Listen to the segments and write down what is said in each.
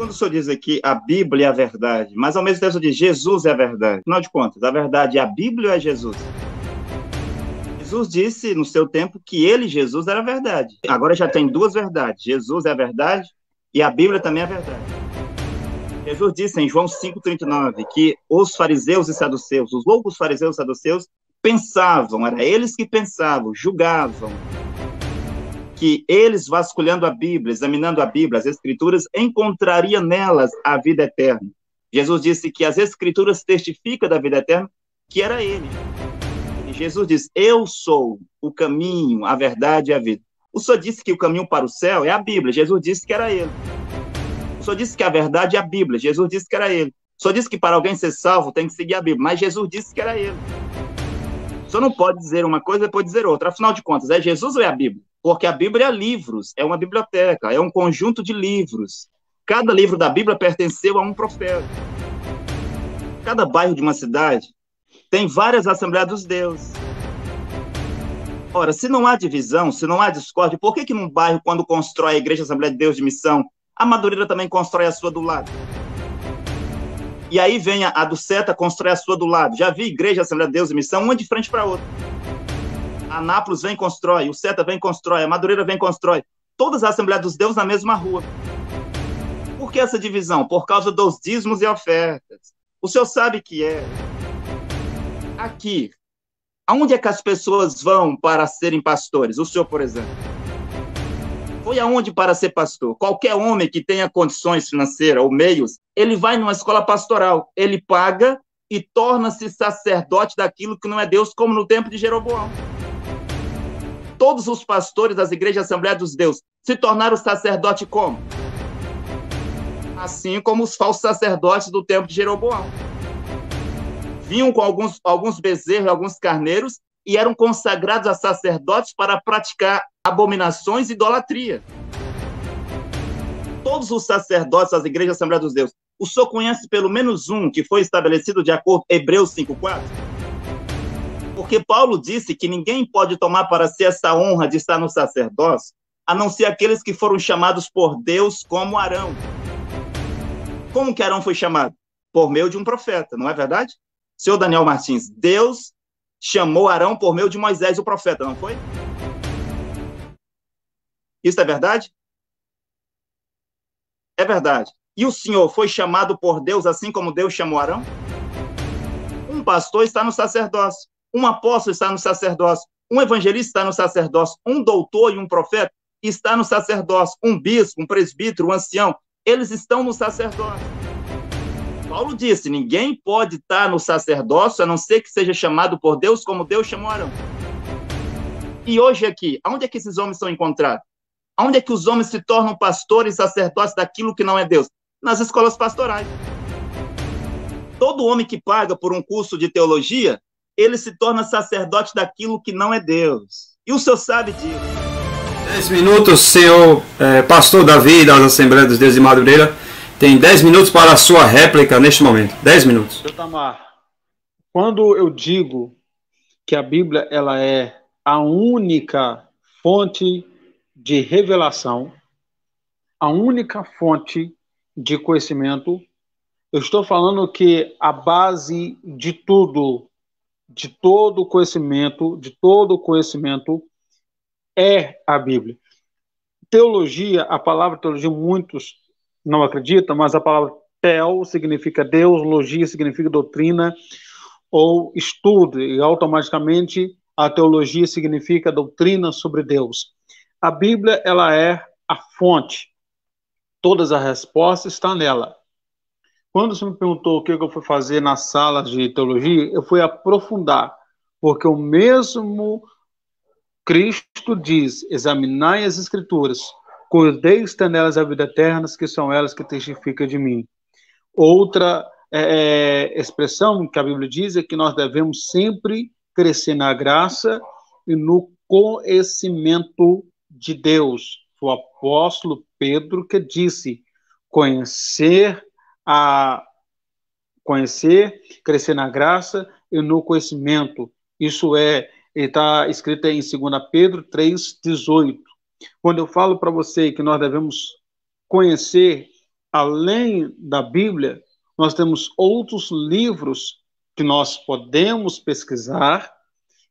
Quando o senhor diz aqui a Bíblia é a verdade, mas ao mesmo tempo o senhor diz Jesus é a verdade. Afinal de contas, a verdade é a Bíblia ou é Jesus? Jesus disse no seu tempo que ele, Jesus, era a verdade. Agora já tem duas verdades. Jesus é a verdade e a Bíblia também é a verdade. Jesus disse em João 5,39 que os fariseus e saduceus, os loucos fariseus e saduceus, pensavam, era eles que pensavam, julgavam, que eles, vasculhando a Bíblia, examinando a Bíblia, as Escrituras, encontrariam nelas a vida eterna. Jesus disse que as Escrituras testificam da vida eterna, que era ele. E Jesus disse, eu sou o caminho, a verdade e a vida. O Senhor disse que o caminho para o céu é a Bíblia, Jesus disse que era ele. O Senhor disse que a verdade é a Bíblia, Jesus disse que era ele. O Senhor disse que para alguém ser salvo tem que seguir a Bíblia, mas Jesus disse que era ele. O Senhor não pode dizer uma coisa e depois dizer outra. Afinal de contas, é Jesus ou é a Bíblia? Porque a Bíblia é livros, é uma biblioteca, é um conjunto de livros. Cada livro da Bíblia pertenceu a um profeta. Cada bairro de uma cidade tem várias Assembleias dos Deuses. Ora, se não há divisão, se não há discórdia, por que num bairro, quando constrói a Igreja Assembleia de Deus de Missão, a Madureira também constrói a sua do lado? E aí vem a do Seta, constrói a sua do lado. Já vi Igreja Assembleia de Deus de Missão, uma de frente para a outra. A Anápolis vem, constrói, o Seta vem, constrói, a Madureira vem, constrói. Todas as Assembleias dos Deus na mesma rua. Por que essa divisão? Por causa dos dízimos e ofertas. O senhor sabe que é aqui. Aonde é que as pessoas vão para serem pastores? O senhor, por exemplo. Foi aonde para ser pastor? Qualquer homem que tenha condições financeiras ou meios, ele vai numa escola pastoral, ele paga e torna-se sacerdote daquilo que não é Deus, como no tempo de Jeroboão. Todos os pastores das igrejas Assembleia dos Deus se tornaram sacerdote como? Assim como os falsos sacerdotes do tempo de Jeroboão. Vinham com alguns bezerros, alguns carneiros, e eram consagrados a sacerdotes para praticar abominações e idolatria. Todos os sacerdotes das igrejas Assembleia dos Deus, o senhor conhece pelo menos um que foi estabelecido de acordo com Hebreus 5,4? Porque Paulo disse que ninguém pode tomar para si essa honra de estar no sacerdócio, a não ser aqueles que foram chamados por Deus como Arão. Como que Arão foi chamado? Por meio de um profeta, não é verdade? Senhor Daniel Martins, Deus chamou Arão por meio de Moisés, o profeta, não foi? Isso é verdade? É verdade. E o senhor foi chamado por Deus assim como Deus chamou Arão? Um pastor está no sacerdócio, um apóstolo está no sacerdócio, um evangelista está no sacerdócio, um doutor e um profeta está no sacerdócio, um bispo, um presbítero, um ancião, eles estão no sacerdócio. Paulo disse, ninguém pode estar no sacerdócio a não ser que seja chamado por Deus como Deus chamou Arão. E hoje aqui, aonde é que esses homens são encontrados? Aonde é que os homens se tornam pastores e sacerdotes daquilo que não é Deus? Nas escolas pastorais. Todo homem que paga por um curso de teologia, ele se torna sacerdote daquilo que não é Deus. E o senhor sabe disso. 10 minutos, senhor pastor Davi, das Assembleias dos Deus de Madureira. Tem 10 minutos para a sua réplica neste momento. 10 minutos. Seu Tamar, quando eu digo que a Bíblia ela é a única fonte de revelação, a única fonte de conhecimento, eu estou falando que a base de tudo, de todo conhecimento, é a Bíblia. Teologia, a palavra teologia, muitos não acreditam, mas a palavra tel significa Deus, logia significa doutrina ou estudo, e automaticamente a teologia significa doutrina sobre Deus. A Bíblia, ela é a fonte. Todas as respostas estão nela. Quando você me perguntou o que eu fui fazer na sala de teologia, eu fui aprofundar, porque o mesmo Cristo diz, examinai as Escrituras, cordeis tem nelas a vida eterna, que são elas que testificam de mim. Outra expressão que a Bíblia diz é que nós devemos sempre crescer na graça e no conhecimento de Deus. Foi o apóstolo Pedro que disse, conhecer, crescer na graça e no conhecimento. Isso está escrito em 2 Pedro 3,18. Quando eu falo para você que nós devemos conhecer além da Bíblia, nós temos outros livros que nós podemos pesquisar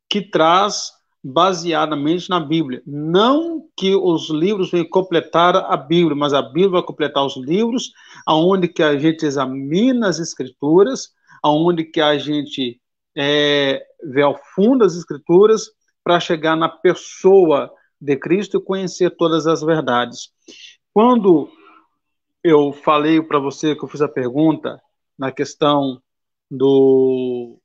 que traz baseadamente na Bíblia. Não que os livros venham completar a Bíblia, mas a Bíblia vai completar os livros, aonde que a gente examina as Escrituras, aonde que a gente vê ao fundo as Escrituras para chegar na pessoa de Cristo e conhecer todas as verdades. Quando eu falei para você que eu fiz a pergunta na questão do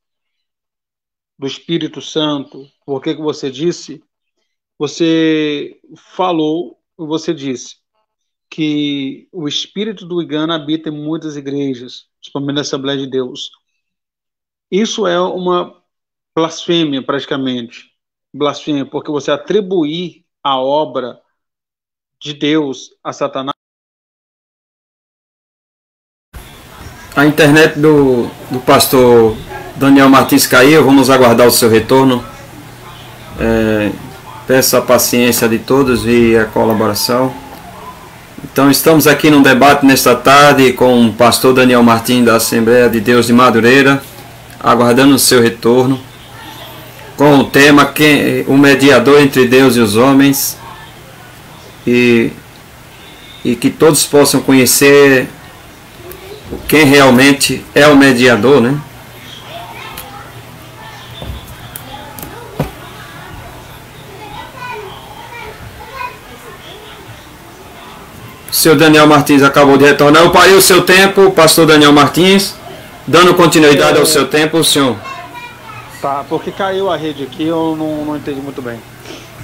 Espírito Santo, por que você disse? Você falou, você disse que o espírito do engano habita em muitas igrejas, principalmente na Assembleia de Deus. Isso é uma blasfêmia, praticamente. Blasfêmia, porque você atribuir a obra de Deus a Satanás. A internet do pastor Daniel Martins caiu, vamos aguardar o seu retorno. Peço a paciência de todos e a colaboração. Então estamos aqui num debate nesta tarde com o pastor Daniel Martins da Assembleia de Deus de Madureira, aguardando o seu retorno, com o tema o mediador entre Deus e os homens, e que todos possam conhecer quem realmente é o mediador, né? O seu Daniel Martins acabou de retornar. Eu parei o seu tempo, pastor Daniel Martins, dando continuidade ao seu tempo, senhor. Tá, porque caiu a rede aqui, eu não entendi muito bem.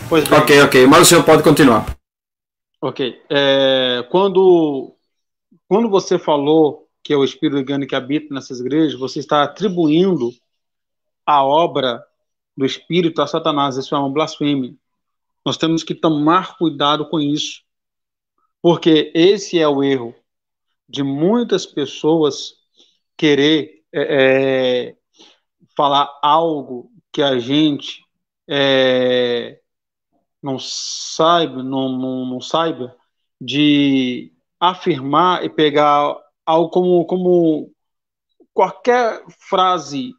Pois bem. Ok, mas o senhor pode continuar. Ok. Quando você falou que é o espírito engano que habita nessas igrejas, você está atribuindo a obra do espírito a Satanás. Isso é uma blasfêmia. Nós temos que tomar cuidado com isso, porque esse é o erro de muitas pessoas querer falar algo que a gente não saiba de afirmar e pegar algo como qualquer frase,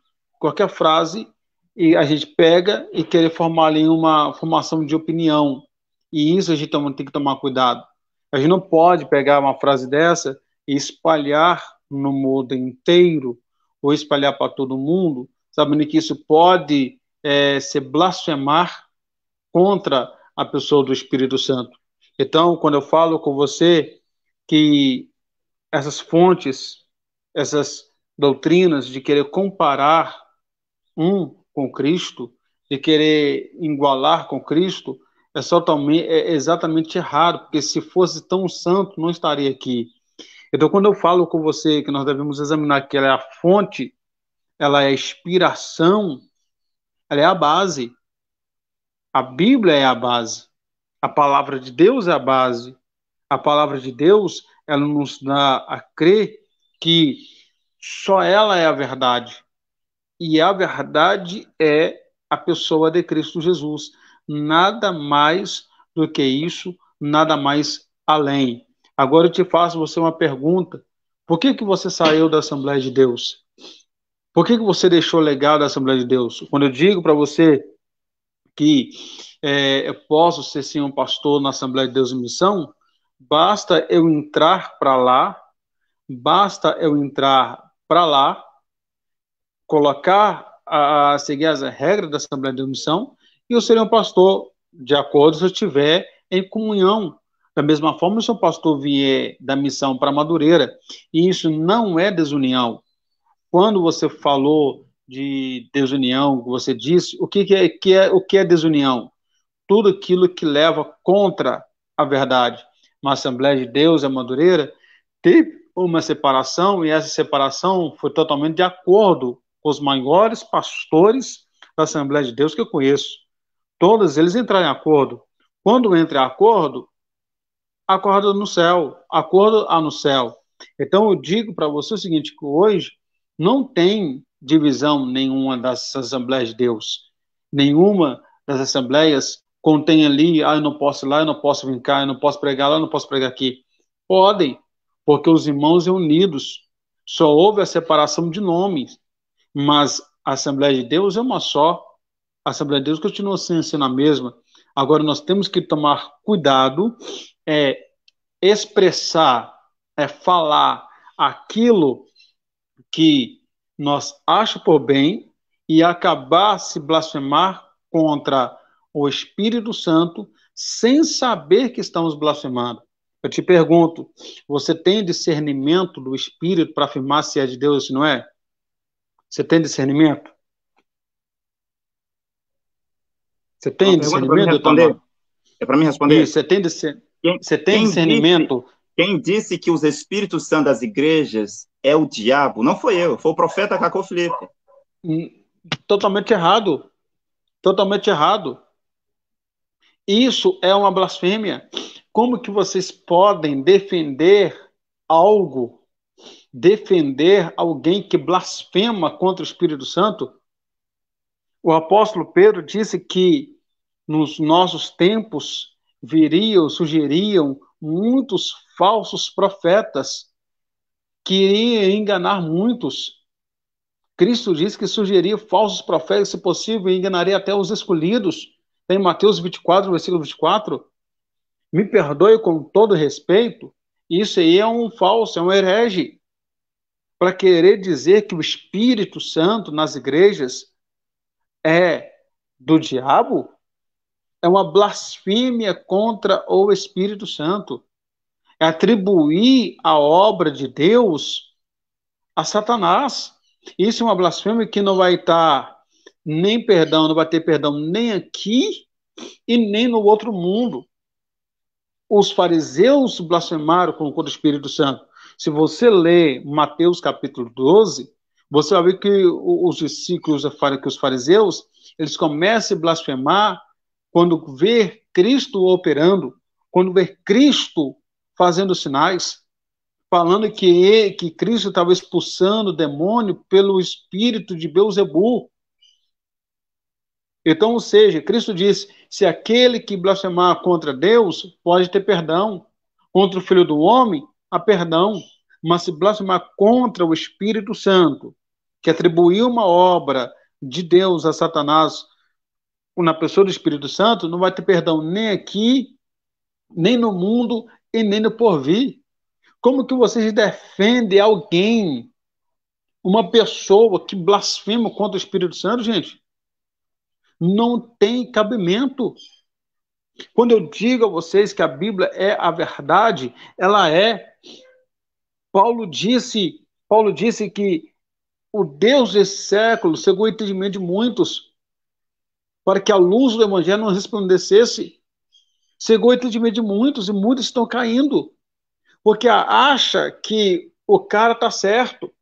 e a gente pega e querer formar ali uma formação de opinião. E isso a gente tem que tomar cuidado. A gente não pode pegar uma frase dessa e espalhar no mundo inteiro, ou espalhar para todo mundo, sabendo que isso pode se blasfemar contra a pessoa do Espírito Santo. Então, quando eu falo com você que essas fontes, essas doutrinas de querer comparar um com Cristo, de querer igualar com Cristo, é exatamente errado, porque se fosse tão santo, não estaria aqui. Então, quando eu falo com você que nós devemos examinar que ela é a fonte, ela é a inspiração, ela é a base. A Bíblia é a base. A palavra de Deus é a base. A palavra de Deus, ela nos dá a crer que só ela é a verdade. E a verdade é a pessoa de Cristo Jesus. Nada mais do que isso, nada mais além. Agora eu te faço você uma pergunta. Por que você saiu da Assembleia de Deus? Por que você deixou o legado da Assembleia de Deus? Quando eu digo para você que eu posso ser sim um pastor na Assembleia de Deus em Missão, basta eu entrar para lá, seguir as regras da Assembleia de Deus em Missão, e eu serei um pastor de acordo se eu estiver em comunhão. Da mesma forma, se o pastor vier da missão para Madureira, e isso não é desunião. Quando você falou de desunião, você disse, o que é desunião? Tudo aquilo que leva contra a verdade. Na Assembleia de Deus, a Madureira, teve uma separação, e essa separação foi totalmente de acordo com os maiores pastores da Assembleia de Deus que eu conheço. Todos eles entraram em acordo. Quando entra em acordo, acordo no céu, acordo há no céu. Então eu digo para você o seguinte, que hoje não tem divisão nenhuma das Assembleias de Deus. Nenhuma das assembleias contém ali, eu não posso ir lá, eu não posso vir cá, eu não posso pregar lá, eu não posso pregar aqui. Podem, porque os irmãos reunidos, só houve a separação de nomes, mas a Assembleia de Deus é uma só. A Assembleia de Deus continua sendo a mesma. Agora, nós temos que tomar cuidado, expressar, falar aquilo que nós achamos por bem e acabar se blasfemar contra o Espírito Santo sem saber que estamos blasfemando. Eu te pergunto, você tem discernimento do Espírito para afirmar se é de Deus ou se não é? Você tem discernimento? Você tem discernimento, responder? É para mim responder? Isso, você tem discernimento? Quem disse que os Espíritos Santos das igrejas é o diabo? Não foi eu, foi o profeta Cacô Filipe. Totalmente errado. Totalmente errado. Isso é uma blasfêmia. Como que vocês podem defender algo, defender alguém que blasfema contra o Espírito Santo? O apóstolo Pedro disse que nos nossos tempos surgiriam muitos falsos profetas que iriam enganar muitos. Cristo disse que surgiria falsos profetas, se possível, enganaria até os escolhidos. Em Mateus 24, versículo 24. Me perdoe com todo respeito, isso aí é um falso, é um herege. Para querer dizer que o Espírito Santo nas igrejas é do diabo, é uma blasfêmia contra o Espírito Santo. É atribuir a obra de Deus a Satanás. Isso é uma blasfêmia que não vai estar nem perdão, não vai ter perdão nem aqui e nem no outro mundo. Os fariseus blasfemaram contra o Espírito Santo. Se você ler Mateus capítulo 12, você vai ver que os discípulos, que os fariseus, eles começam a blasfemar quando vê Cristo operando, quando vê Cristo fazendo sinais, falando que Cristo estava expulsando o demônio pelo espírito de Beelzebul. Então, ou seja, Cristo disse, se aquele que blasfemar contra Deus, pode ter perdão. Contra o Filho do Homem, há perdão. Mas se blasfemar contra o Espírito Santo, que atribuiu uma obra de Deus a Satanás na pessoa do Espírito Santo, não vai ter perdão nem aqui, nem no mundo e nem no porvir. Como que vocês defendem alguém, uma pessoa que blasfema contra o Espírito Santo, gente? Não tem cabimento. Quando eu digo a vocês que a Bíblia é a verdade, ela é. Paulo disse que o Deus desse século cegou o entendimento de muitos, para que a luz do Evangelho não resplandecesse. Cegou o entendimento de muitos, e muitos estão caindo, porque acha que o cara está certo.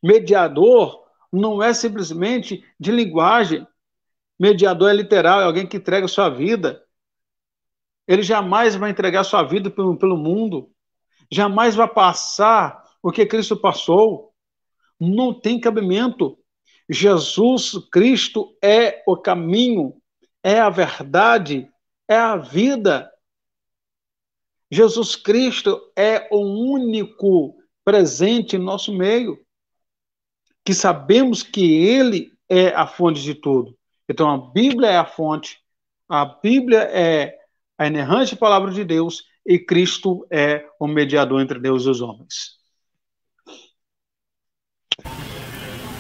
Mediador não é simplesmente de linguagem. Mediador é literal, é alguém que entrega a sua vida. Ele jamais vai entregar a sua vida pelo mundo. Jamais vai passar o que Cristo passou. Não tem cabimento. Jesus Cristo é o caminho, é a verdade, é a vida. Jesus Cristo é o único presente em nosso meio, que sabemos que Ele é a fonte de tudo. Então, a Bíblia é a fonte, a Bíblia é a inerrante palavra de Deus e Cristo é o mediador entre Deus e os homens.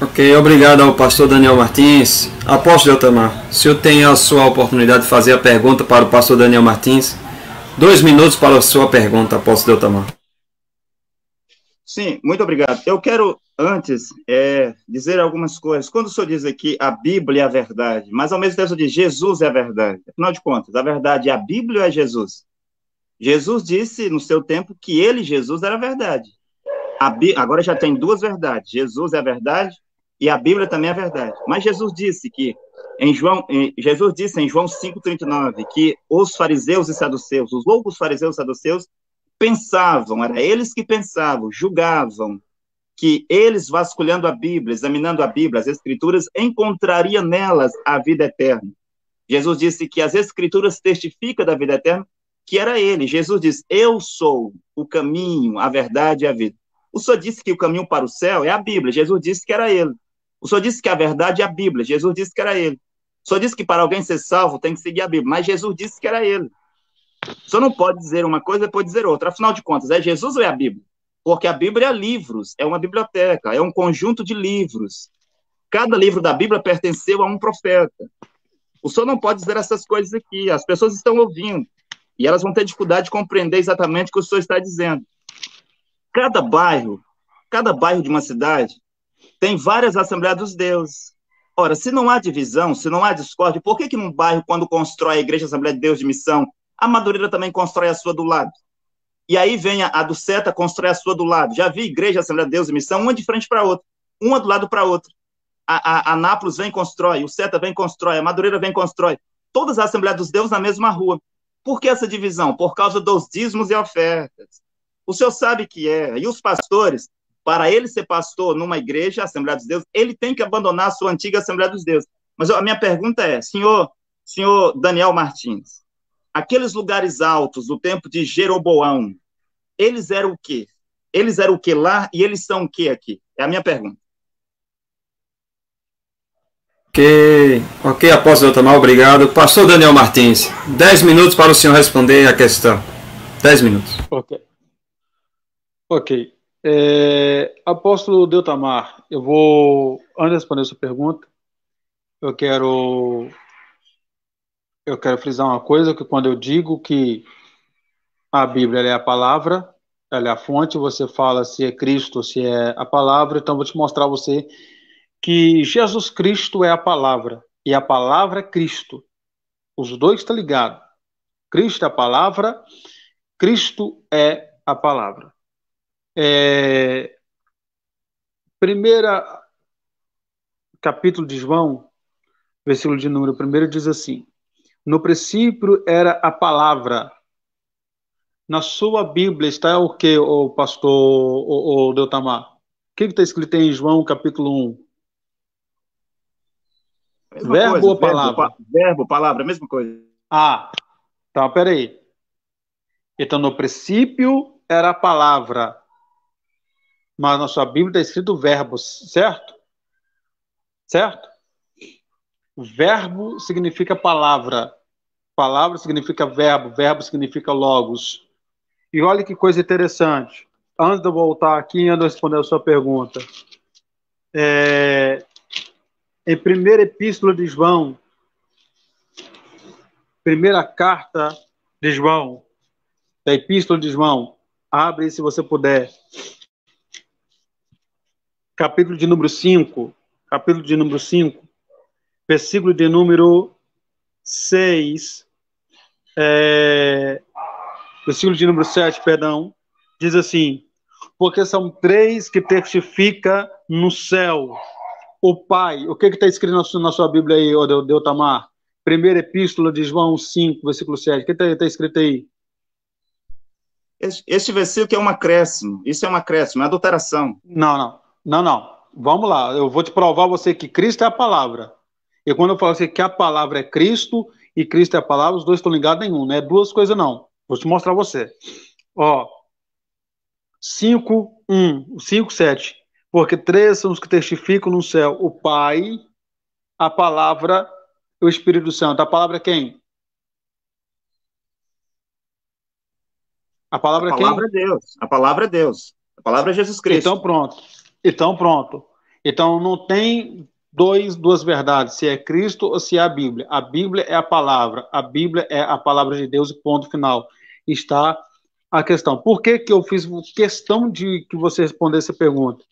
Ok, obrigado ao pastor Daniel Martins. Apóstolo Deltamar, o senhor tem a sua oportunidade de fazer a pergunta para o pastor Daniel Martins. 2 minutos para a sua pergunta, apóstolo Deltamar. Sim, muito obrigado. Eu quero, antes, dizer algumas coisas. Quando o senhor diz aqui a Bíblia é a verdade, mas ao mesmo tempo o senhor diz Jesus é a verdade. Afinal de contas, a verdade é a Bíblia ou é Jesus? Jesus disse no seu tempo que ele, Jesus, era a verdade. Agora já tem 2 verdades. Jesus é a verdade e a Bíblia também é a verdade. Mas Jesus disse Jesus disse em João 5,39 que os fariseus e saduceus, os loucos fariseus e saduceus, pensavam, era eles que pensavam, julgavam, que eles, vasculhando a Bíblia, examinando a Bíblia, as Escrituras, encontrariam nelas a vida eterna. Jesus disse que as Escrituras testificam da vida eterna, que era ele. Jesus diz, eu sou o caminho, a verdade e a vida. O Senhor disse que o caminho para o céu é a Bíblia. Jesus disse que era ele. O Senhor disse que a verdade é a Bíblia. Jesus disse que era ele. O Senhor disse que para alguém ser salvo tem que seguir a Bíblia. Mas Jesus disse que era ele. O Senhor não pode dizer uma coisa e depois dizer outra. Afinal de contas, é Jesus ou é a Bíblia? Porque a Bíblia é livros, é uma biblioteca, é um conjunto de livros. Cada livro da Bíblia pertenceu a um profeta. O senhor não pode dizer essas coisas aqui. As pessoas estão ouvindo. E elas vão ter dificuldade de compreender exatamente o que o senhor está dizendo. Cada bairro de uma cidade tem várias Assembleias dos Deuses. Ora, se não há divisão, se não há discórdia, por que num bairro, quando constrói a Igreja Assembleia de Deus de Missão, a Madureira também constrói a sua do lado? E aí vem a do Seta, constrói a sua do lado. Já vi Igreja Assembleia de Deus de Missão, uma de frente para a outra, uma do lado para a outra. A Nápoles vem e constrói, o Seta vem e constrói, a Madureira vem e constrói. Todas as Assembleias dos Deuses na mesma rua. Por que essa divisão? Por causa dos dízimos e ofertas. O senhor sabe que é. E os pastores, para ele ser pastor numa igreja, Assembleia dos Deuses, ele tem que abandonar a sua antiga Assembleia dos Deuses. Mas a minha pergunta é, senhor Daniel Martins, aqueles lugares altos do tempo de Jeroboão, eles eram o quê? Eles eram o quê lá e eles são o quê aqui? É a minha pergunta. Ok, apóstolo Tamar, obrigado. Pastor Daniel Martins, 10 minutos para o senhor responder a questão. 10 minutos. Ok. Apóstolo Deltamar, eu vou, antes de responder a sua pergunta, eu quero frisar uma coisa, que quando eu digo que a Bíblia é a palavra, ela é a fonte, você fala se é Cristo, se é a palavra, então eu vou te mostrar a você que Jesus Cristo é a palavra, e a palavra é Cristo. Os dois estão ligados. Cristo é a palavra, Cristo é a palavra. Primeira capítulo de João, versículo de número 1, diz assim, no princípio era a palavra. Na sua Bíblia está o que, o pastor, o Deltamar? O que está escrito em João capítulo 1? Mesma Verbo coisa, ou palavra? Verbo, palavra, mesma coisa. Então, peraí. Então, no princípio era a palavra, mas na sua Bíblia está escrito verbo, certo? Certo? Verbo significa palavra, palavra significa verbo, verbo significa logos. E olha que coisa interessante. Antes de eu voltar aqui, antes de eu responder a sua pergunta, em primeira epístola de João, primeira carta de João, da epístola de João, abre se você puder. Capítulo de número 5, versículo de número 6, versículo de número 7, perdão, diz assim, porque são três que testificam no céu. O Pai, o que está escrito na sua Bíblia aí, Deltamar? Primeira epístola de João 5, versículo 7, o que está escrito aí? Este versículo é um acréscimo, isso é um acréscimo, é adulteração. Não. Vamos lá, eu vou te provar você que Cristo é a palavra. E quando eu falo assim que a palavra é Cristo e Cristo é a palavra, os dois estão ligados em um, não é duas coisas não. Vou te mostrar você. 5, 7. Porque três são os que testificam no céu: o Pai, a palavra e o Espírito Santo. A palavra é quem? A palavra é quem? É Deus. A palavra é Deus. A palavra é Jesus Cristo. Então pronto. Então não tem duas verdades, se é Cristo ou se é a Bíblia. A Bíblia é a palavra. A Bíblia é a palavra de Deus e ponto final. Está a questão. Por que eu fiz questão de que você respondesse essa pergunta?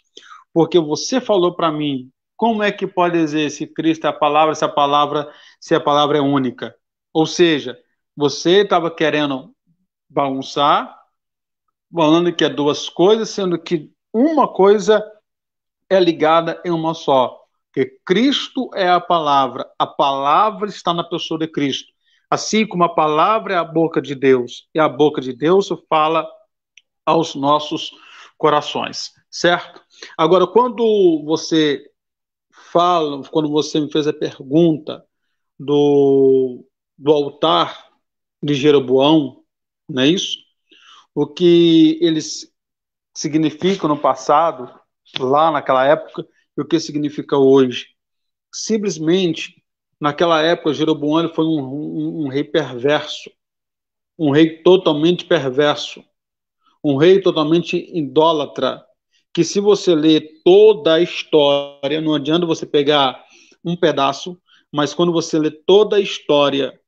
Porque você falou para mim, como é que pode dizer se Cristo é a palavra, se a palavra é única? Ou seja, você estava querendo bagunçar, falando que é duas coisas, sendo que uma coisa é ligada em uma só. Porque Cristo é a palavra está na pessoa de Cristo. Assim como a palavra é a boca de Deus, e a boca de Deus fala aos nossos corações, certo? Agora, quando você me fez a pergunta do altar de Jeroboão, não é isso? O que eles significam no passado, lá naquela época, e o que significa hoje. Simplesmente, naquela época, Jeroboão ele foi um rei perverso, um rei totalmente perverso, um rei totalmente idólatra, que se você ler toda a história, não adianta você pegar um pedaço, mas quando você lê toda a história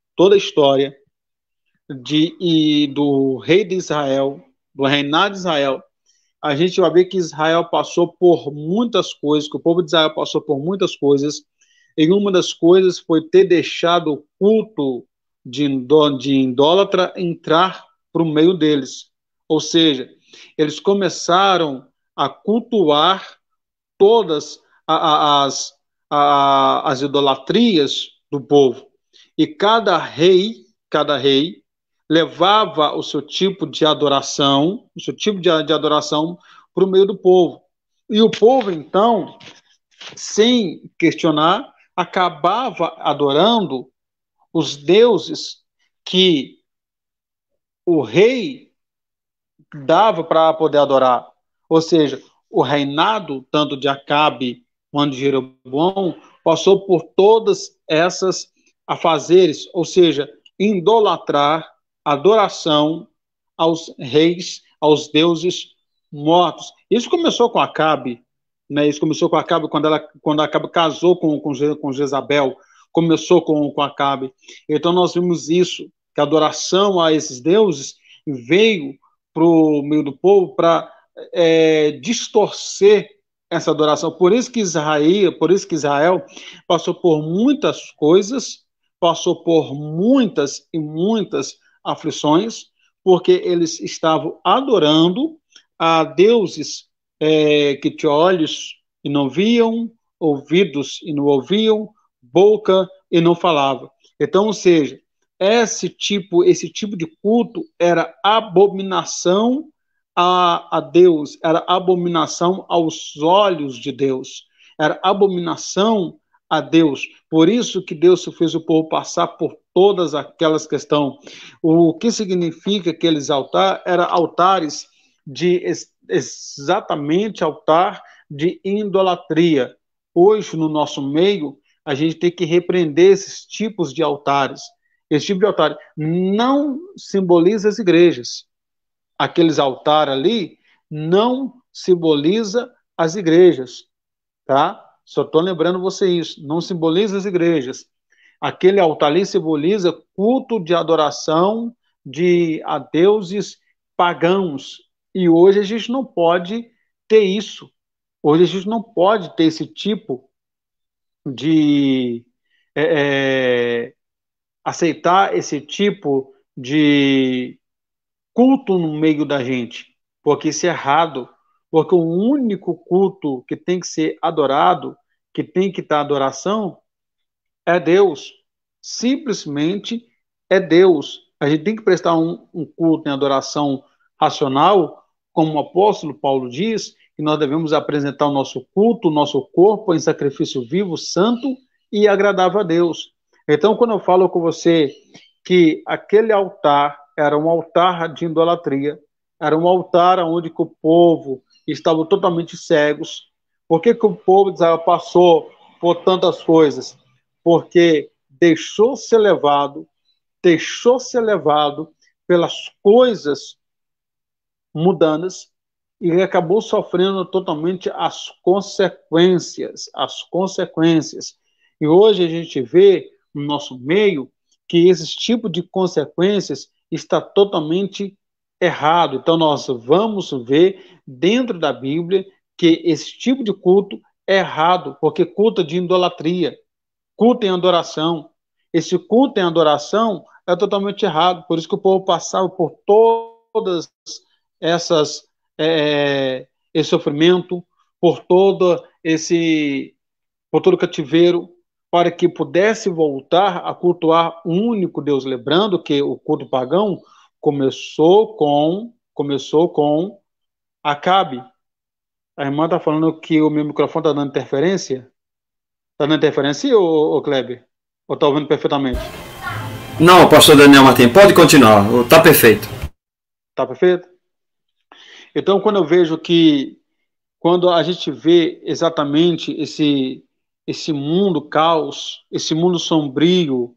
do rei de Israel, do reinado de Israel, a gente vai ver que Israel passou por muitas coisas, que o povo de Israel passou por muitas coisas, e uma das coisas foi ter deixado o culto de idólatra entrar para o meio deles. Ou seja, eles começaram a cultuar todas as idolatrias do povo. E cada rei levava o seu tipo de adoração, para o meio do povo. E o povo, então, sem questionar, acabava adorando os deuses que o rei dava para poder adorar. Ou seja, o reinado, tanto de Acabe quanto de Jeroboão, passou por todas essas afazeres, ou seja, idolatrar, adoração aos reis, aos deuses mortos. Isso começou com Acabe, né? Isso começou com Acabe quando Acabe casou com Jezabel, começou com Acabe. Então nós vimos isso, que a adoração a esses deuses veio para o meio do povo para distorcer essa adoração. Por isso que Israel passou por muitas coisas, passou por muitas e muitas aflições, porque eles estavam adorando a deuses que tinham olhos e não viam, ouvidos e não ouviam, boca e não falava. Então, ou seja, esse tipo de culto era abominação a Deus, era abominação aos olhos de Deus, era abominação a Deus. Por isso que Deus fez o povo passar por todas aquelas questões. O que significa aqueles altares? Eram altares exatamente altar de idolatria. Hoje, no nosso meio, a gente tem que repreender esses tipos de altares. Esse tipo de altar não simboliza as igrejas. Aqueles altares ali não simboliza as igrejas, tá? Só estou lembrando você isso. Não simboliza as igrejas. Aquele altar ali simboliza culto de adoração a deuses pagãos. E hoje a gente não pode ter isso. Hoje a gente não pode ter esse tipo de aceitar esse tipo de culto no meio da gente, porque isso é errado, porque o único culto que tem que ser adorado, que tem que estar adoração, é Deus, simplesmente é Deus. A gente tem que prestar um culto em adoração racional, como o apóstolo Paulo diz, que nós devemos apresentar o nosso culto, o nosso corpo em sacrifício vivo, santo e agradável a Deus. Então, quando eu falo com você que aquele altar era um altar de idolatria, era um altar onde o povo estava totalmente cegos. Por que o povo de Israel passou por tantas coisas? Porque deixou ser levado pelas coisas mundanas e acabou sofrendo totalmente as consequências. E hoje a gente vê no nosso meio que esse tipo de consequências está totalmente errado. Então nós vamos ver dentro da Bíblia que esse tipo de culto é errado, porque culto de idolatria, culto em adoração. Esse culto em adoração é totalmente errado. Por isso que o povo passava por todas esse sofrimento, por todo o cativeiro, para que pudesse voltar a cultuar um único Deus. Lembrando que o culto pagão começou com Acabe. A irmã está falando que o meu microfone está dando interferência. Está dando interferência, ô Kleber? Ou está ouvindo perfeitamente? Não, pastor Daniel Martins, pode continuar, está perfeito. Tá perfeito? Então, quando a gente vê exatamente esse mundo caos, esse mundo sombrio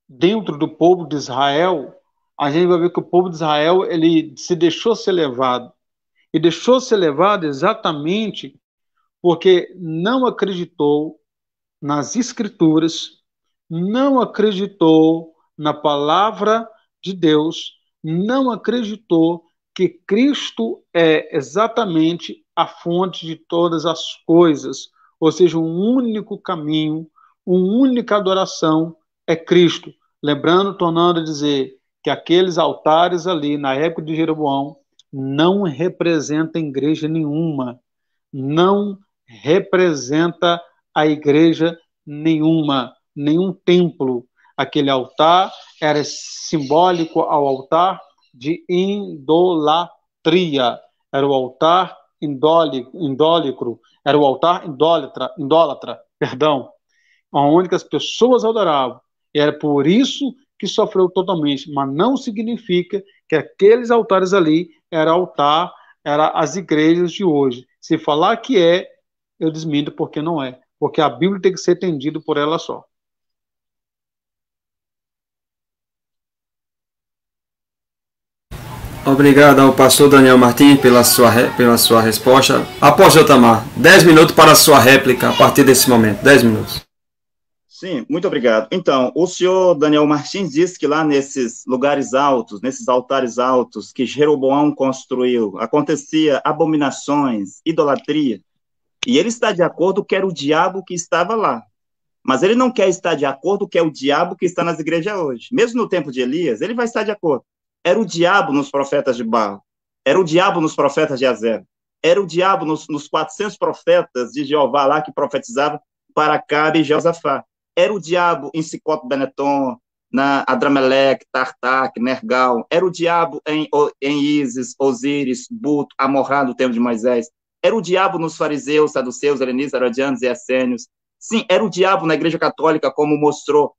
dentro do povo de Israel, a gente vai ver que o povo de Israel ele se deixou ser levado. E deixou ser levado exatamente porque não acreditou nas Escrituras, não acreditou na palavra de Deus, não acreditou que Cristo é exatamente a fonte de todas as coisas, ou seja, um único caminho, uma única adoração é Cristo. Lembrando, tornando a dizer que aqueles altares ali na época de Jeroboão não representam igreja nenhuma, não representa a igreja nenhuma, nenhum templo. Aquele altar era simbólico ao altar de idolatria. Era o altar indólicro, era o altar idólatra, perdão, onde as pessoas adoravam. E era por isso que sofreu totalmente, mas não significa que aqueles altares ali eram as igrejas de hoje. Se falar que é, eu desminto porque não é. Porque a Bíblia tem que ser entendida por ela só. Obrigado ao pastor Daniel Martins pela sua resposta. Apóstolo Tamar, 10 minutos para a sua réplica a partir desse momento. 10 minutos. Sim, muito obrigado. Então, o senhor Daniel Martins disse que lá nesses lugares altos, nesses altares altos que Jeroboão construiu, acontecia abominações, idolatria, e ele está de acordo que era o diabo que estava lá. Mas ele não quer estar de acordo que é o diabo que está nas igrejas hoje. Mesmo no tempo de Elias, ele vai estar de acordo. Era o diabo nos profetas de Baal, era o diabo nos profetas de Azera, era o diabo nos 400 profetas de Jeová lá que profetizavam para Acabe e Josafá. Era o diabo em Sicote Benetom, na Adrameleque, Tartak, Nergal. Era o diabo em Ísis, Osíris, Buto, Amorrá, no tempo de Moisés. Era o diabo nos fariseus, saduceus, helenistas, herodianos e essênios. Sim, era o diabo na Igreja Católica, como mostrou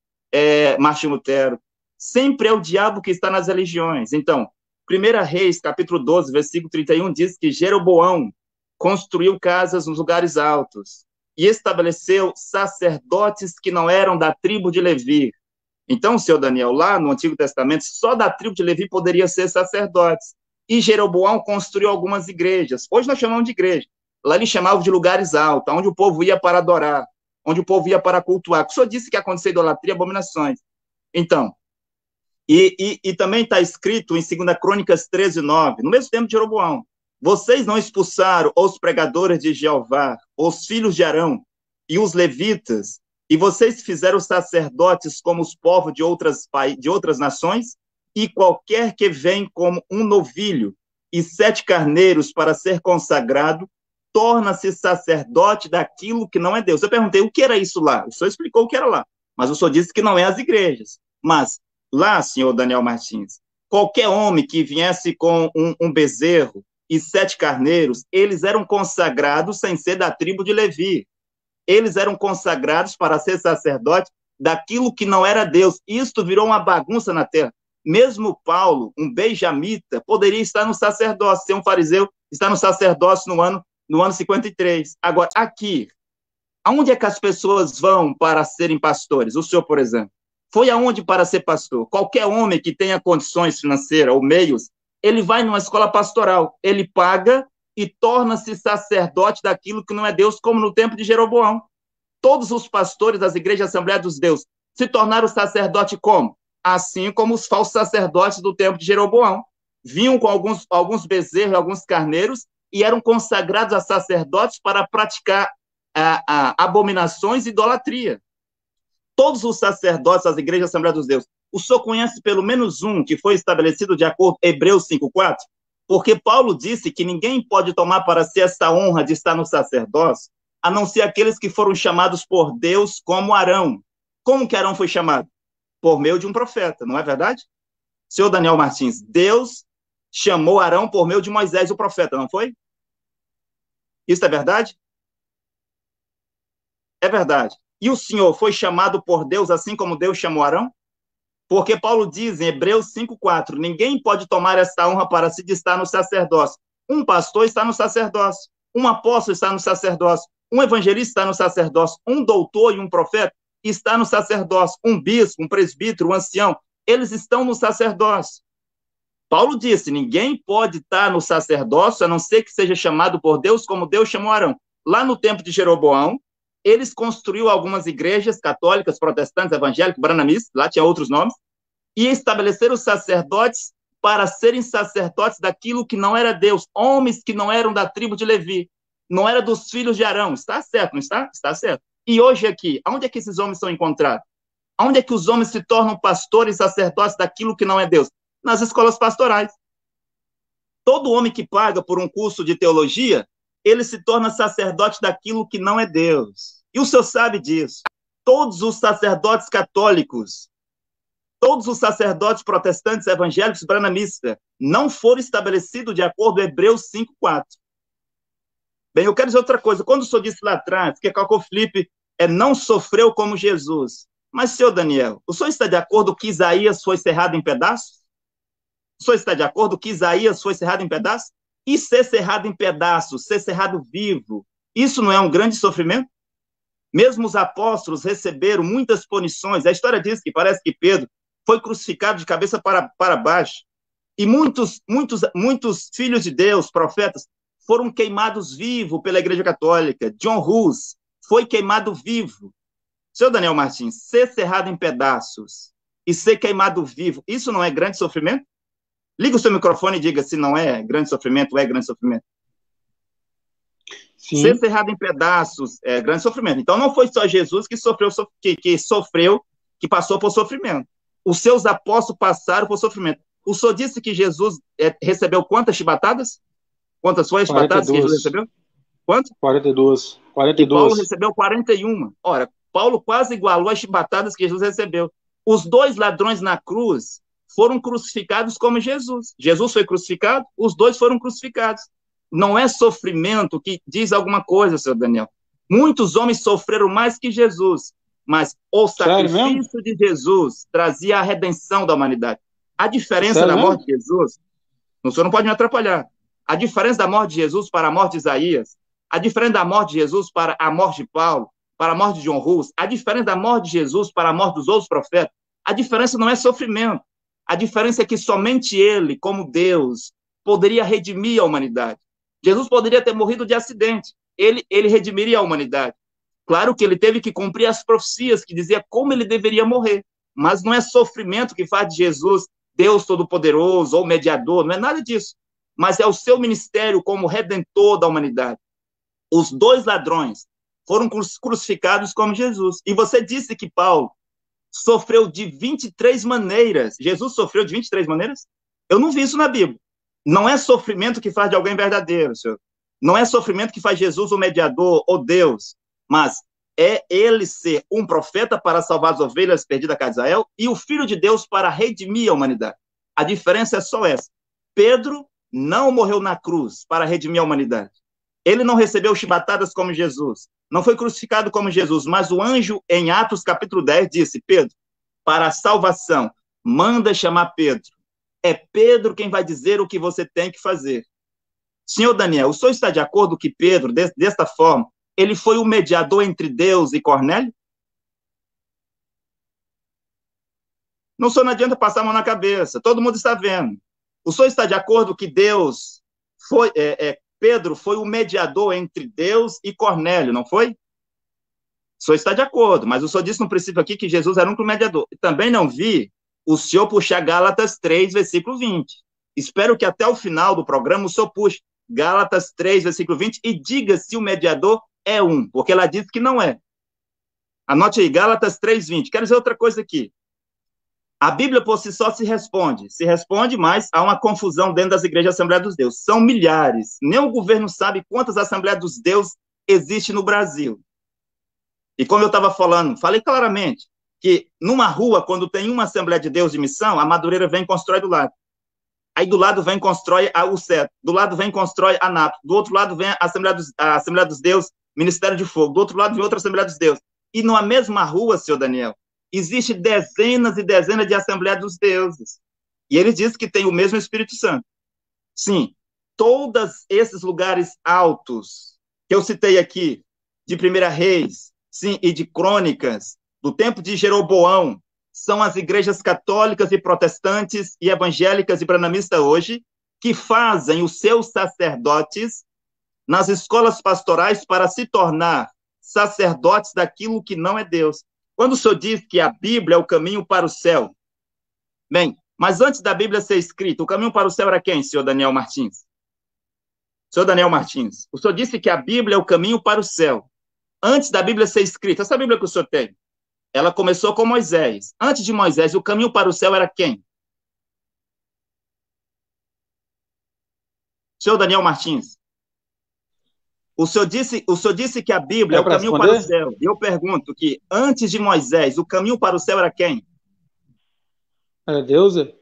Martinho Lutero. Sempre é o diabo que está nas religiões. Então, 1 Reis, capítulo 12, versículo 31, diz que Jeroboão construiu casas nos lugares altos e estabeleceu sacerdotes que não eram da tribo de Levi. Então, senhor Daniel, lá no Antigo Testamento, só da tribo de Levi poderia ser sacerdotes. E Jeroboão construiu algumas igrejas. Hoje nós chamamos de igreja. Lá ele chamava de lugares altos, onde o povo ia para adorar, onde o povo ia para cultuar. O senhor disse que aconteceu idolatria e abominações. Então, e também está escrito em 2 Crônicas 13:9, no mesmo tempo de Jeroboão: vocês não expulsaram os pregadores de Jeová, os filhos de Arão e os levitas, e vocês fizeram sacerdotes como os povos de outras nações, e qualquer que vem como um novilho e 7 carneiros para ser consagrado, torna-se sacerdote daquilo que não é Deus. Eu perguntei o que era isso lá. O senhor explicou o que era lá, mas o senhor disse que não é as igrejas. Mas lá, senhor Daniel Martins, qualquer homem que viesse com um bezerro e 7 carneiros, eles eram consagrados sem ser da tribo de Levi. Eles eram consagrados para ser sacerdotes daquilo que não era Deus. Isto virou uma bagunça na terra. Mesmo Paulo, um benjamita, poderia estar no sacerdócio, ser um fariseu, estar no sacerdócio no ano 53. Agora, aqui, aonde é que as pessoas vão para serem pastores? O senhor, por exemplo, foi aonde para ser pastor? Qualquer homem que tenha condições financeiras ou meios, ele vai numa escola pastoral, ele paga e torna-se sacerdote daquilo que não é Deus, como no tempo de Jeroboão. Todos os pastores das igrejas Assembleia dos Deus se tornaram sacerdote como? Assim como os falsos sacerdotes do tempo de Jeroboão. Vinham com alguns bezerros, alguns carneiros, e eram consagrados a sacerdotes para praticar abominações e idolatria. Todos os sacerdotes das igrejas Assembleia dos Deus. O senhor conhece pelo menos um que foi estabelecido de acordo com Hebreus 5:4? Porque Paulo disse que ninguém pode tomar para si essa honra de estar no sacerdócio, a não ser aqueles que foram chamados por Deus, como Arão. Como que Arão foi chamado? Por meio de um profeta, não é verdade? Senhor Daniel Martins, Deus chamou Arão por meio de Moisés, o profeta, não foi? Isso é verdade? É verdade. E o senhor foi chamado por Deus assim como Deus chamou Arão? Porque Paulo diz em Hebreus 5:4, ninguém pode tomar esta honra para si de estar no sacerdócio. Um pastor está no sacerdócio, um apóstolo está no sacerdócio, um evangelista está no sacerdócio, um doutor e um profeta está no sacerdócio, um bispo, um presbítero, um ancião, eles estão no sacerdócio. Paulo disse, ninguém pode estar no sacerdócio a não ser que seja chamado por Deus como Deus chamou Arão. Lá no tempo de Jeroboão, eles construíram algumas igrejas católicas, protestantes, evangélicas, branamistas, lá tinha outros nomes, e estabeleceram os sacerdotes para serem sacerdotes daquilo que não era Deus, homens que não eram da tribo de Levi, não era dos filhos de Arão. Está certo, não está? Está certo. E hoje aqui, onde é que esses homens são encontrados? Onde é que os homens se tornam pastores e sacerdotes daquilo que não é Deus? Nas escolas pastorais. Todo homem que paga por um curso de teologia, ele se torna sacerdote daquilo que não é Deus. E o senhor sabe disso. Todos os sacerdotes católicos, todos os sacerdotes protestantes, evangélicos, branamistas, não foram estabelecidos de acordo com Hebreus 5:4. Bem, eu quero dizer outra coisa. Quando o senhor disse lá atrás que Cacó Felipe não sofreu como Jesus, mas, senhor Daniel, o senhor está de acordo que Isaías foi cerrado em pedaços? O senhor está de acordo que Isaías foi cerrado em pedaços? E ser cerrado em pedaços, ser cerrado vivo, isso não é um grande sofrimento? Mesmo os apóstolos receberam muitas punições. A história diz que parece que Pedro foi crucificado de cabeça para baixo. E muitos filhos de Deus, profetas, foram queimados vivos pela Igreja Católica. John Hus foi queimado vivo. Senhor Daniel Martins, ser cerrado em pedaços e ser queimado vivo, isso não é grande sofrimento? Liga o seu microfone e diga se não é grande sofrimento ou é grande sofrimento. Sim. Ser cerrado em pedaços é grande sofrimento. Então não foi só Jesus que sofreu, que passou por sofrimento. Os seus apóstolos passaram por sofrimento. O senhor disse que Jesus recebeu quantas chibatadas? Quantas foi as chibatadas que Jesus recebeu? Quanto? 42. E Paulo recebeu 41. Ora, Paulo quase igualou as chibatadas que Jesus recebeu. Os dois ladrões na cruz foram crucificados como Jesus. Jesus foi crucificado, os dois foram crucificados. Não é sofrimento que diz alguma coisa, senhor Daniel. Muitos homens sofreram mais que Jesus, mas o sacrifício de Jesus trazia a redenção da humanidade. A diferença da morte de Jesus, o senhor não pode me atrapalhar, a diferença da morte de Jesus para a morte de Isaías, a diferença da morte de Jesus para a morte de Paulo, para a morte de John Hus, a diferença da morte de Jesus para a morte dos outros profetas, a diferença não é sofrimento. A diferença é que somente ele, como Deus, poderia redimir a humanidade. Jesus poderia ter morrido de acidente. Ele redimiria a humanidade. Claro que ele teve que cumprir as profecias que dizia como ele deveria morrer. Mas não é sofrimento que faz de Jesus Deus Todo-Poderoso ou mediador, não é nada disso. Mas é o seu ministério como redentor da humanidade. Os dois ladrões foram crucificados como Jesus. E você disse que Paulo sofreu de 23 maneiras. Jesus sofreu de 23 maneiras? Eu não vi isso na Bíblia. Não é sofrimento que faz de alguém verdadeiro, senhor. Não é sofrimento que faz Jesus o mediador ou Deus, mas é ele ser um profeta para salvar as ovelhas perdidas da casa de Israel e o Filho de Deus para redimir a humanidade. A diferença é só essa. Pedro não morreu na cruz para redimir a humanidade. Ele não recebeu chibatadas como Jesus, não foi crucificado como Jesus, mas o anjo, em Atos capítulo 10, disse, Pedro, para a salvação, manda chamar Pedro. É Pedro quem vai dizer o que você tem que fazer. Senhor Daniel, o senhor está de acordo que Pedro, desta forma, ele foi o mediador entre Deus e Cornélio? Não, senhor, não adianta passar a mão na cabeça, todo mundo está vendo. O senhor está de acordo que Deus foi... Pedro foi o mediador entre Deus e Cornélio, não foi? O senhor está de acordo, mas o senhor disse no princípio aqui que Jesus era um mediador. Também não vi o senhor puxar Gálatas 3, versículo 20. Espero que até o final do programa o senhor puxe Gálatas 3, versículo 20 e diga se o mediador é um, porque ela diz que não é. Anote aí, Gálatas 3, 20. Quero dizer outra coisa aqui. A Bíblia por si só se responde, mas há uma confusão dentro das igrejas da Assembleia dos Deus. São milhares, nem o governo sabe quantas Assembleias dos Deus existem no Brasil. E como eu estava falando, falei claramente que numa rua, quando tem uma Assembleia de Deus de missão, a Madureira vem e constrói do lado. Aí do lado vem e constrói o CET, do lado vem e constrói a NAP, do outro lado vem a Assembleia dos Deus, Ministério de Fogo, do outro lado vem outra Assembleia dos Deus. E numa mesma rua, senhor Daniel, Existem dezenas e dezenas de Assembleia dos Deuses. E ele diz que tem o mesmo Espírito Santo. Sim, todos esses lugares altos que eu citei aqui, de 1 Reis, sim, e de Crônicas, do tempo de Jeroboão, são as igrejas católicas e protestantes e evangélicas e branamistas hoje, que fazem os seus sacerdotes nas escolas pastorais para se tornar sacerdotes daquilo que não é Deus. Quando o senhor diz que a Bíblia é o caminho para o céu, bem, mas antes da Bíblia ser escrita, o caminho para o céu era quem, senhor Daniel Martins? Senhor Daniel Martins, o senhor disse que a Bíblia é o caminho para o céu. Antes da Bíblia ser escrita, essa Bíblia que o senhor tem, ela começou com Moisés. Antes de Moisés, o caminho para o céu era quem? Senhor Daniel Martins, o senhor disse que a Bíblia é o caminho para o céu. E eu pergunto que antes de Moisés, o caminho para o céu era quem? Era Deus? Era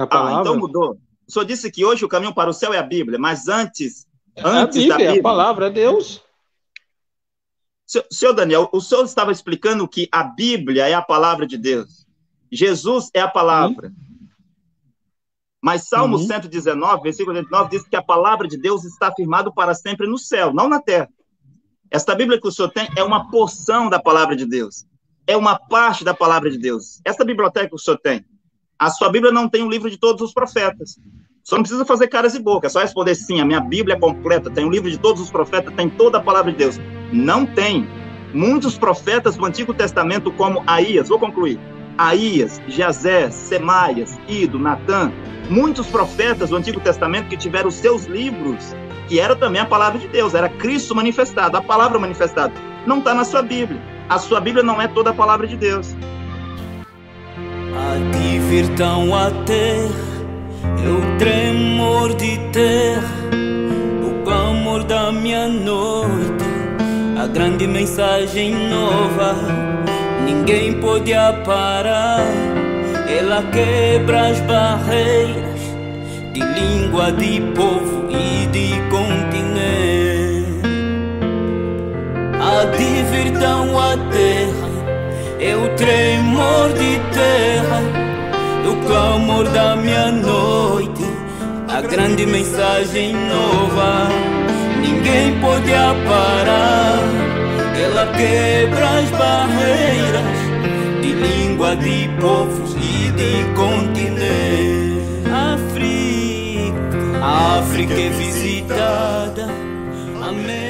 a palavra? Então mudou. O senhor disse que hoje o caminho para o céu é a Bíblia, mas antes a Bíblia, da Bíblia... a palavra é Deus. Senhor Daniel, o senhor estava explicando que a Bíblia é a palavra de Deus. Jesus é a palavra. Mas Salmo 119, versículo 89, diz que a palavra de Deus está afirmada para sempre no céu, não na terra. Esta Bíblia que o senhor tem é uma porção da palavra de Deus. É uma parte da palavra de Deus. Esta biblioteca que o senhor tem, a sua Bíblia não tem o livro de todos os profetas. O senhor não precisa fazer caras e boca, é só responder sim, a minha Bíblia é completa, tem o livro de todos os profetas, tem toda a palavra de Deus. Não tem. Muitos profetas do Antigo Testamento, como Aías, vou concluir, Aías, Jazé, Semaias, Ido, Natã, muitos profetas do Antigo Testamento que tiveram os seus livros, que era também a palavra de Deus, era Cristo manifestado, a palavra manifestada. Não está na sua Bíblia. A sua Bíblia não é toda a palavra de Deus. A ti vir tão a terra, eu tremor de terra, o clamor da minha noite, a grande mensagem nova, ninguém pode parar. Ela quebra as barreiras de língua, de povo e de continente. A de vir tão a terra, é o tremor de terra, o clamor da minha noite, a grande mensagem nova, ninguém pode parar. Ela quebra as barreiras de língua, de povos e de continente. A África é visitada, amém.